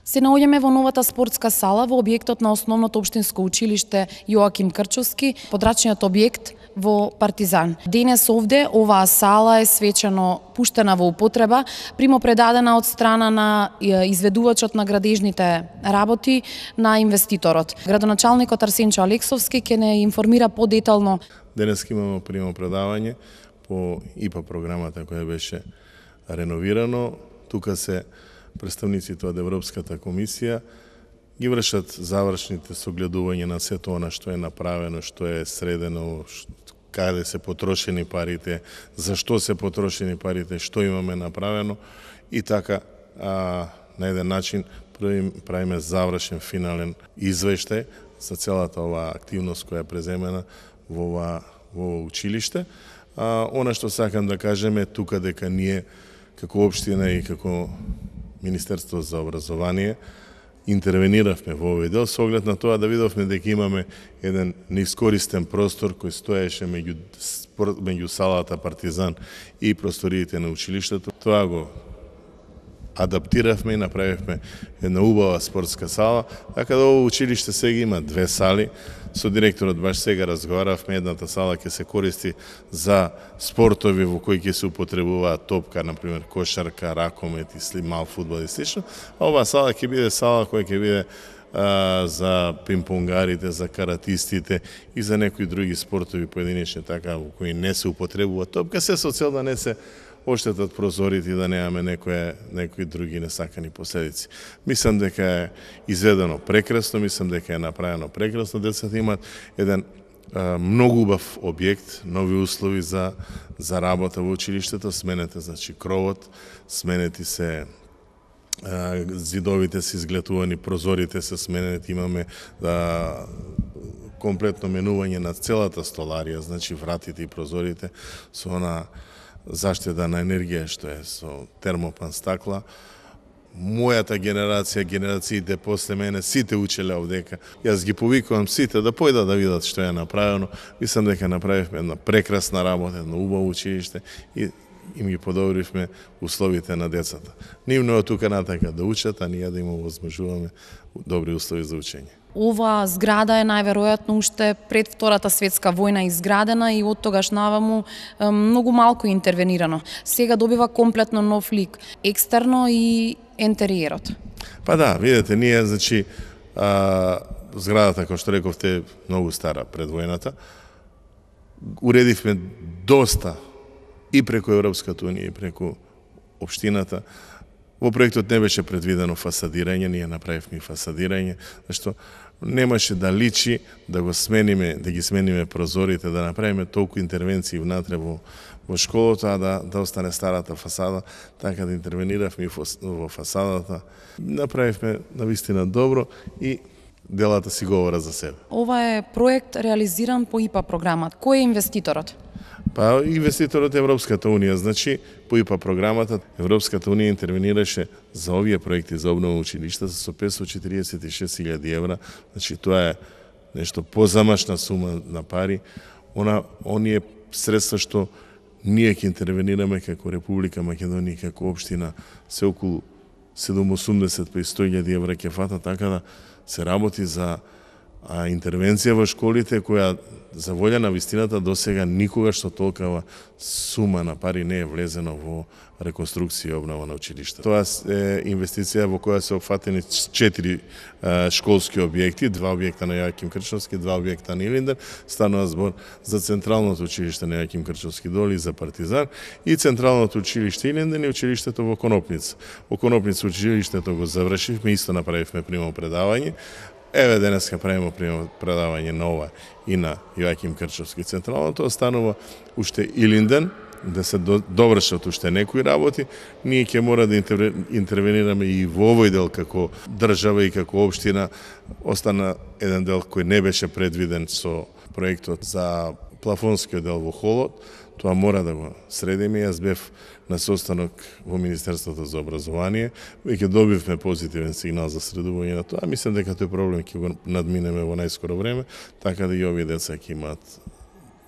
Се наоѓаме во новата спортска сала во објектот на Основното општинско училиште Јоаким Крчовски, подрачниот објект во Партизан. Денес овде оваа сала е свечено пуштена во употреба, примопредадена од страна на изведувачот на градежните работи на инвеститорот. Градоначалникот Арсенчо Алексовски ќе не информира подетално. Денес имаме примопредавање по ИПА програмата која беше реновирано. Тука се представниците од Европската комисија ги вршат завршните согледувања на сето она што е направено, што е средено, каде се потрошени парите, зашто се потрошени парите, што имаме направено и така на еден начин правиме завршен финален извештај за целата оваа активност која е преземена во училиште. Она што сакам да кажем е тука дека ние како општина и како Министерство за образование интервениравме во овој дел со оглед на тоа да видовме дека имаме еден неискористен простор кој стоеше меѓу салата Партизан и просториите на училиштето. Тоа го адаптиравме и направивме една убава спортска сала, така да ово училиште сега има две сали. Со директорот баш сега разговаравме, едната сала ќе се користи за спортови во кои ќе се употребуваат топка, например кошарка, ракомет и мал фудбал и слично, а оваа сала ќе биде сала која ќе биде за пинг-понгарите, за каратистите и за некои други спортови поединечни, така во кои не се употребува топка, се со цел да не се оштетат прозорите и да немаме некои други несакани последици. Мислам дека е изведено прекрасно, мислам дека е направено прекрасно. Децата имаат еден многу убав објект, нови услови за работа во училиштето, сменете значи кровот, сменети се зидовите се изгледувани, прозорите се сменети, имаме комплетно менување на целата столарија, значи вратите и прозорите со она заштита на енергија што е со термопан стакла. Мојата генерација, генерациите после мене, сите учеле овдека. Јас ги повикувам сите да појдат да видат што е направено. Мислам дека направивме една прекрасна работа, едно убаво училиште и им ги подобривме условите на децата. Нивно е тука натака да учат, а ние да им овозможуваме добри услови за учење. Ова зграда е најверојатно уште пред Втората светска војна изградена и од тогаш наваму многу малку интервенирано. Сега добива комплетно нов лик, екстерно и ентериерот. Па да, видите, ние, значи, зградата, како што рековте, е многу стара пред војната. Уредивме доста и преку Европската унија, и преку општината. Во проектот не беше предвидено фасадирање, ние направивме фасадирање, зашто немаше да личи да ги смениме прозорите, да направиме толку интервенции внатре во школата, а да остане старата фасада, така да интервениравме во фасадата. Направивме навистина добро и делата си говорат за себе. Ова е проект реализиран по ИПА програмата. Кој е инвеститорот? Па инвеститорот е Европската унија, значи по ИПА програмата Европската унија интервенираше за овие проекти за обнова училишта со 546.000 евра, значи тоа е нешто позамашна сума на пари. Оние средства што ние ќе интервенираме како Република Македонија, како општина, се околу 780 па и 100.000 евра ќе фата, така да се работи за интервенција во школите која за волја на вистината досега никогаш со толкава сума на пари не е влезено во реконструкција и обнова на училишта. Тоа е инвестиција во која се опфатени 4 школски објекти, 2 објекта на Јоаким Крчовски, 2 објекта на Илинден, станува збор за Централното училиште на Јоаким Крчовски доли за Партизан и Централното училиште Илинден и училиштето во Конопница. Во Конопница училиштето го завршивме, исто направивме примопредавање. Еве денеска правиме предавање на ова и на Јоаким Крчовски Централното, останува уште Илинден, да се довршат уште некои работи. Ние ќе мора да интервенираме и во овој дел како држава и како општина. Остана еден дел кој не беше предвиден со проектот за плафонскиот дел во холот. Тоа мора да го средиме. Јас бев на состанок во Министерството за образование, веќе добивме позитивен сигнал за средување на тоа. Мислам дека тој проблем ќе го надминеме во најскоро време, така да и овие деца ќе имаат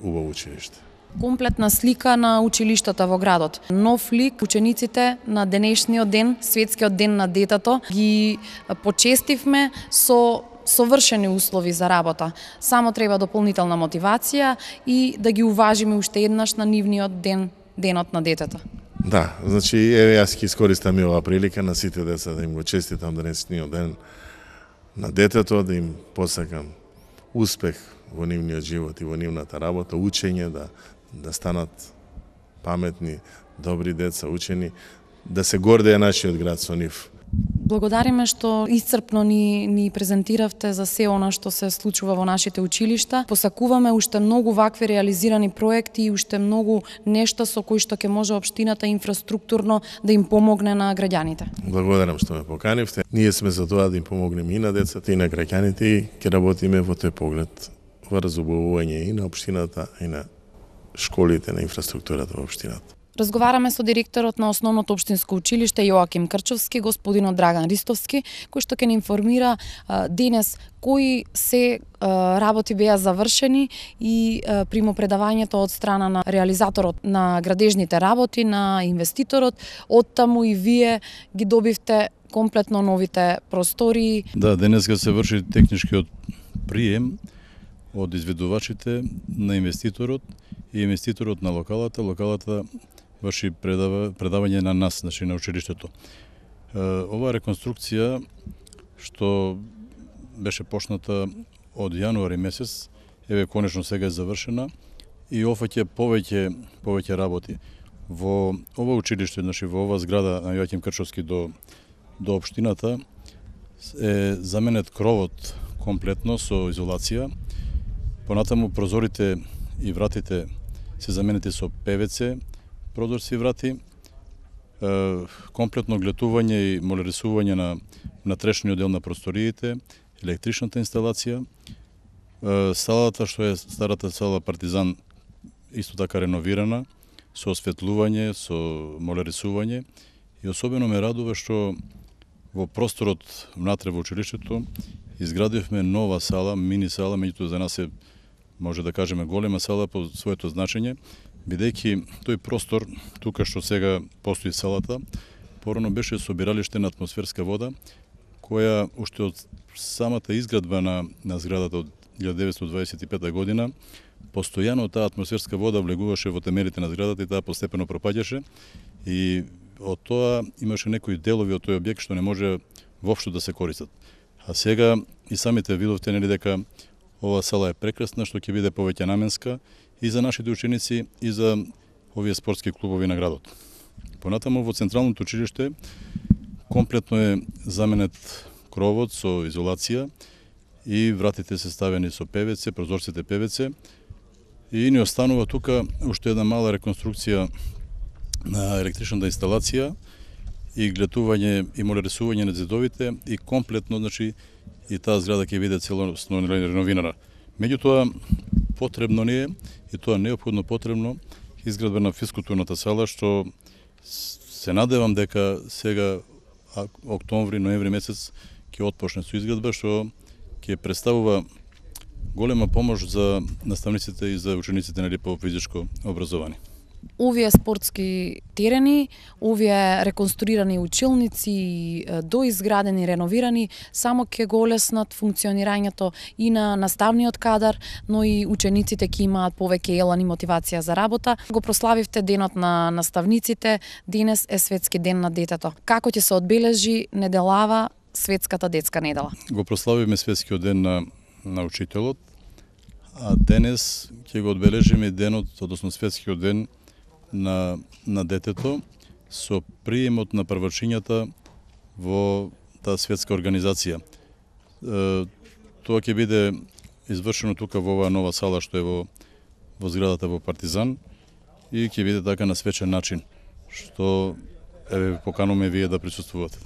убаво училиште. комплетна слика на училиштата во градот. Нов лик учениците на денешниот ден, светскиот ден на детето, ги почестивме со совршени услови за работа. Само треба дополнителна мотивација и да ги уважиме уште еднаш на нивниот ден, денот на детето. Да, значи еве јас ќе искористам и оваа прилика на сите деца да им го честитам денешниот ден на детето, да им посакам успех во нивниот живот и во нивната работа, учење, да станат паметни, добри деца, учени, да се гордее нашиот град со нив. Благодариме што исцрпно ни презентиравте за се она што се случува во нашите училишта. Посакуваме уште многу вакви реализирани проекти и уште многу нешта со кои што ќе може општината инфраструктурно да им помогне на граѓаните. Благодарам што ме поканивте. Ние сме за тоа да им помогнеме и на децата и на граѓаните и ќе работиме во тој поглед во разубавување и на општината и на школите, на инфраструктурата во општината. Разговараме со директорот на Основното општинско училиште Јоаким Крчовски, господинот Драган Ристовски, кој што ќе ни информира денес кои се работи беа завршени и примопредавањето од страна на реализаторот на градежните работи, на инвеститорот, оттаму и вие ги добивте комплетно новите простории. Да, денеска се врши техничкиот прием од изведувачите на инвеститорот и инвеститорот на локалата. Локалата врши предавање на нас, значи на училиштето. Оваа реконструкција што беше почната од јануари месец, еве конечно сега е завршена и офаќа повеќе работи. Во ова училиште, значи во оваа зграда на Јоаким Крчовски до општината е заменет кровот комплетно со изолација. Понатаму прозорите и вратите се заменети со ПВЦ, прозорци и врати, комплетно глетување и молерисување на трешниот дел на просториите, електричната инсталација, салата што е старата сала Партизан исто така реновирана, со осветлување, со молерисување и особено ме радува што во просторот внатре во училиштето изградивме нова сала, мини сала, меѓутоа за нас е може да кажеме голема сала по своето значење, бидејќи тој простор, тука што сега постои салата, порано беше собиралиште на атмосферска вода, која уште од самата изградба на зградата од 1925 година, постојано таа атмосферска вода влегуваше во темелите на зградата и таа постепено пропаѓаше и од тоа имаше некои делови од тој објект што не може воопшто да се користат. А сега и самите видовте нели дека оваа сала е прекрасна, што ќе биде повеќе наменска и за нашите ученици и за овие спортски клубови на градот. Понатаму во централното училиште комплетно е заменет кровот со изолација и вратите се ставени со ПВЦ, прозорците ПВЦ и ни останува тука уште една мала реконструкција на електричната инсталација и глетување и молерисување на зидовите и комплетно, значи, и таа зграда ќе биде целосно реновирана. Меѓутоа, потребно ни е, и тоа неопходно потребно, изградба на физкултурната сала, што се надевам дека сега, октомври, ноември месец, ќе отпочне со изградба, што ќе представува голема помош за наставниците и за учениците нели по физичко образование. Овие спортски терени, овие реконструирани училници, доизградени, реновирани, само ќе го олеснат функционирањето и на наставниот кадар, но и учениците ќе имаат повеќе елан и мотивација за работа. Го прославивте денот на наставниците, денес е светски ден на детето. Како ќе се одбележи неделава светската детска недела? Го прославиме светскиот ден на учителот, а денес ќе го одбележиме денот, односно светскиот ден на детето со приемот на првачињата во таа светска организација. Тоа ќе биде извршено тука во оваа нова сала што е во зградата во Партизан и ќе биде така на свечен начин, што еве покануваме вие да присуствувате.